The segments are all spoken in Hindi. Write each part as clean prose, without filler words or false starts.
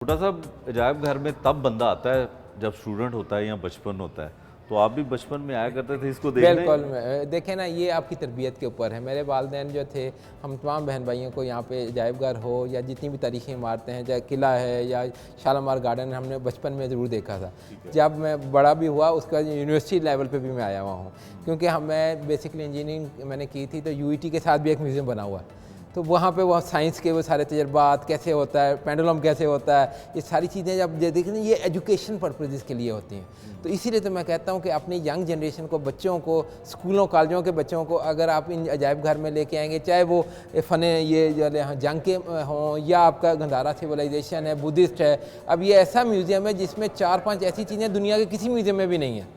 छोटा सा अजायब घर में तब बंदा आता है जब स्टूडेंट होता है या बचपन होता है। तो आप भी बचपन में आया करते थे इसको देखने? बिल्कुल देखें ना, ये आपकी तरबियत के ऊपर है। मेरे वालिदैन जो थे, हम तमाम बहन भाइयों को यहाँ पे अजायब घर हो या जितनी भी तारीखी इमारतें हैं, चाहे किला है या शालामार गार्डन, हमने बचपन में ज़रूर देखा था। जब मैं बड़ा भी हुआ उसके बाद यूनिवर्सिटी लेवल पे भी मैं आया हुआ हूँ, क्योंकि मैं बेसिकली इंजीनियरिंग मैंने की थी, तो यूईटी के साथ भी एक म्यूज़ियम बना हुआ है। तो वहाँ पे वो साइंस के वो सारे तजर्बात कैसे होता है, पेंडुलम कैसे होता है, ये सारी चीज़ें जब देखें ये एजुकेशन पर्पज़ के लिए होती हैं। तो इसीलिए तो मैं कहता हूँ कि अपनी यंग जनरेशन को, बच्चों को, स्कूलों कॉलेजों के बच्चों को अगर आप इन अजायब घर में लेके आएंगे, चाहे वो फ़न ये जो जंग के हों या आपका गंधारा सिविलाइजेशन है, बुद्धिस्ट है। अब ये ऐसा म्यूज़ियम है जिसमें 4-5 ऐसी चीज़ें दुनिया के किसी म्यूज़ियम में भी नहीं है।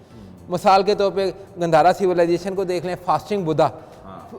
मिसाल के तौर पर गंधारा सिविलाइजेशन को देख लें, fasting Buddha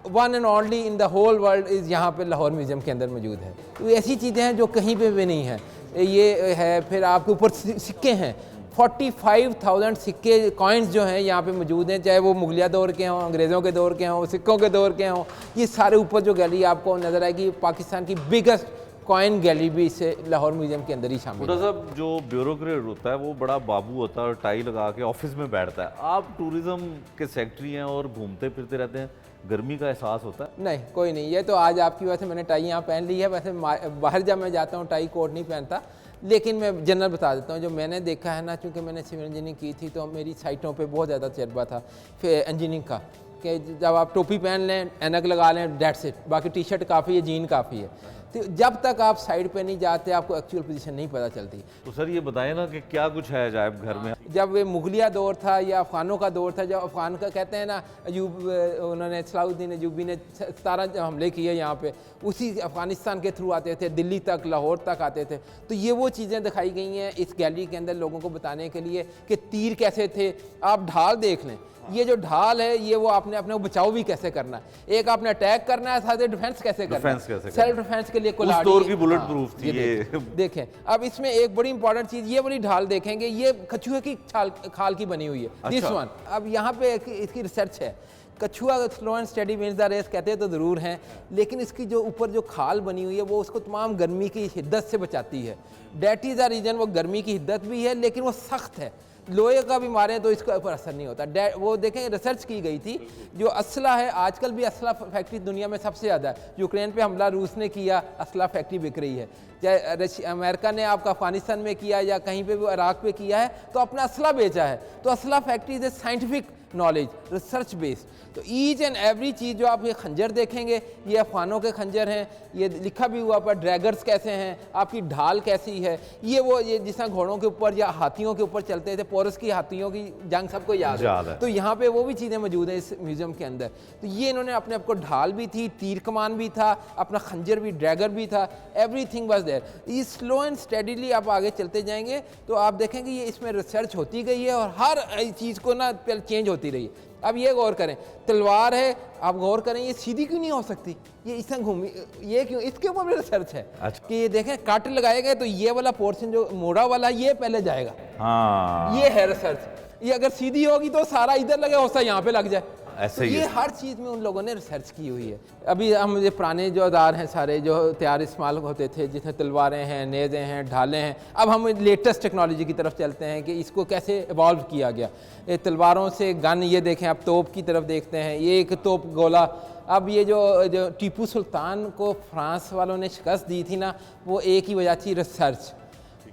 one and only in the whole world is यहाँ पे लाहौर म्यूज़ियम के अंदर मौजूद है। तो ऐसी चीज़ें हैं जो कहीं पे भी नहीं है। ये है, फिर आपके ऊपर सिक्के हैं, 45,000 सिक्के कॉइन्स जो हैं यहाँ पे मौजूद हैं, चाहे वो मुगलिया दौर के हों, अंग्रेज़ों के दौर के हों, सिक्कों के दौर के हों। ये सारे ऊपर जो गैलरी आपको नज़र आएगी, पाकिस्तान की बिगेस्ट कॉइन गैलरी भी इसे लाहौर म्यूज़ियम के अंदर ही शामिल है। साहब, जो ब्यूरोक्रेट होता है वो बड़ा बाबू होता है और टाई लगा के ऑफिस में बैठता है। आप टूरिज्म के सेक्रेटरी हैं और घूमते फिरते रहते हैं, गर्मी का एहसास होता है? नहीं, कोई नहीं। ये तो आज आपकी वजह से मैंने टाई यहाँ पहन ली है। वैसे बाहर जब मैं जाता हूँ टाई कोट नहीं पहनता, लेकिन मैं जनरल बता देता हूँ जो मैंने देखा है ना, चूँकि मैंने सिविल इंजीनियरिंग की थी तो मेरी साइटों पे बहुत ज़्यादा तजर्बा था फिर इंजीनियरिंग का, कि जब आप टोपी पहन लें, ऐनक लगा लें, डेट्स इट, बाकी टी शर्ट काफ़ी है, जीन काफ़ी है। तो जब तक आप साइड पे नहीं जाते आपको एक्चुअल पोजीशन नहीं पता चलती। तो सर ये बताएं ना कि क्या कुछ है अजायब घर में? जब वे मुगलिया दौर था या अफ़गानों का दौर था, जब अफ़गान का कहते हैं ना, अयूब उन्होंने सलाहुद्दीन अयूबी ने 17 हमले किए यहाँ पे, उसी अफ़गानिस्तान के थ्रू आते थे, दिल्ली तक, लाहौर तक आते थे। तो ये वो चीज़ें दिखाई गई हैं इस गैलरी के अंदर लोगों को बताने के लिए कि तीर कैसे थे। आप ढाल देख लें, ये जो ढाल है ये वो आपने अपने को बचाव भी कैसे करना है, एक आपने अटैक करना है, साथ ही डिफेंस कैसे करना है, सेल्फ डिफेंस के लिए कुल्हाड़ी, उस दौर की बुलेट प्रूफ थी ये। देखें अब इसमें एक बड़ी इंपॉर्टेंट चीज, ये वाली ढाल देखेंगे, ये कछुए की खाल की बनी हुई है, दिस वन। अब यहाँ पे इसकी रिसर्च है। कछुआ slow and steady wins the race कहते तो ज़रूर हैं, लेकिन इसकी जो ऊपर जो खाल बनी हुई है वो उसको तमाम गर्मी की हिद्दत से बचाती है। डेट इज़ द रीज़न, वो गर्मी की हिद्दत भी है लेकिन वो सख्त है। लोहे का भी मारें तो इसका ऊपर असर नहीं होता। वो देखें, रिसर्च की गई थी, जो असला है आजकल भी असला फैक्ट्री दुनिया में सबसे ज़्यादा है। यूक्रेन पे हमला रूस ने किया, असला फैक्ट्री बिक रही है। चाहे अमेरिका ने आपका अफगानिस्तान में किया या कहीं पे भी इराक पे किया है, तो अपना असला बेचा है। तो असला factory is a scientific knowledge, research based. तो ईच एंड एवरी चीज़, जो आप ये खंजर देखेंगे, ये अफगानों के खंजर हैं, ये लिखा भी हुआ पर ड्रैगर्स कैसे हैं, आपकी ढाल कैसी है, ये जिस तरह घोड़ों के ऊपर या हाथियों के ऊपर चलते थे, पोरस की हाथियों की जंग सबको याद है। तो यहाँ पे वो भी चीज़ें मौजूद हैं इस म्यूज़ियम के अंदर। तो ये इन्होंने अपने आप को ढाल भी थी, तीर कमान भी था, अपना खंजर भी, ड्रैगर भी था, एवरीथिंग वाज देयर। ये स्लो एंड स्टेडीली आप आगे चलते जाएंगे तो आप देखेंगे ये इसमें रिसर्च होती गई है और हर चीज़ को ना चेंज होती रही है। अब ये गौर करें, तलवार है, आप गौर करें ये सीधी क्यों नहीं हो सकती, ये इस तरह घूमी, ये क्यों, इसके ऊपर भी रिसर्च है। अच्छा। कि ये देखें कट लगाए गए तो ये वाला पोर्शन जो मोड़ा वाला ये पहले जाएगा। हाँ, ये है रिसर्च। ये अगर सीधी होगी तो सारा इधर लगे, हो सकता यहाँ पे लग जाए। ऐसे ये हर चीज़ में उन लोगों ने रिसर्च की हुई है। अभी हम ये पुराने जो औजार हैं सारे जो तैयार इस्तेमाल होते थे, जिसमें तलवारें हैं, नेज़े हैं, ढालें हैं, अब हम लेटेस्ट टेक्नोलॉजी की तरफ चलते हैं कि इसको कैसे इवॉल्व किया गया। ये तलवारों से गन, ये देखें आप तोप की तरफ देखते हैं, ये एक तोप गोला। अब ये जो टीपू सुल्तान को फ्रांस वालों ने शिकस्त दी थी ना, वो एक ही वजह थी, रिसर्च।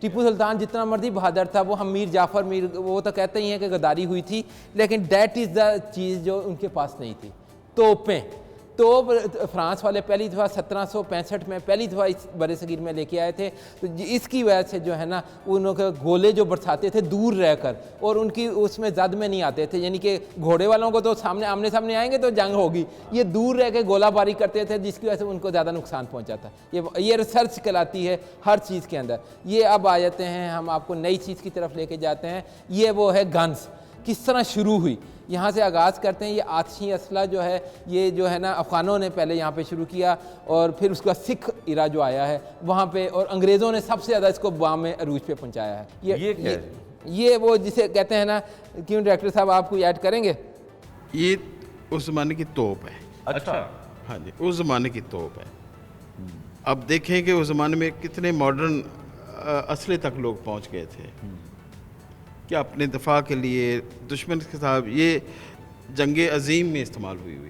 टीपू सुल्तान जितना मर्जी बहादुर था, वो हम मीर जाफ़र वो तो कहते ही हैं कि गद्दारी हुई थी, लेकिन डेट इज़ द चीज़ जो उनके पास नहीं थी, तोपें। तो फ्रांस वाले पहली दफ़ा 1765 में पहली दफ़ा इस बड़े सगीर में लेके आए थे। तो इसकी वजह से जो है ना, उनके गोले जो बरसाते थे दूर रहकर, और उनकी उसमें जद में नहीं आते थे, यानी कि घोड़े वालों को तो सामने आमने सामने आएंगे तो जंग होगी, ये दूर रह के गोलाबारी करते थे, जिसकी वजह से उनको ज़्यादा नुकसान पहुँचा था। ये रिसर्च कहलाती है हर चीज़ के अंदर। ये अब आ जाते हैं, हम आपको नई चीज़ की तरफ लेके जाते हैं। ये वो है गन्स, किस तरह शुरू हुई, यहाँ से आगाज़ करते हैं। ये आतशी असला जो है, ये जो है ना अफ़गानों ने पहले यहाँ पे शुरू किया, और फिर उसका सिख इरा जो आया है वहाँ पे, और अंग्रेज़ों ने सबसे ज़्यादा इसको बाम में अरूज पे पहुँचाया है। ये वो जिसे कहते हैं ना, क्यों डायरेक्टर साहब आप कोई ऐड करेंगे? ये उस ज़माने की तोप है। अच्छा, हाँ जी, उस ज़माने की तोप है। अब देखें कि उस ज़माने में कितने मॉडर्न असले तक लोग पहुंच गए थे कि अपने दफा के लिए दुश्मन के साथ ये जंग अजीम में इस्तेमाल हुई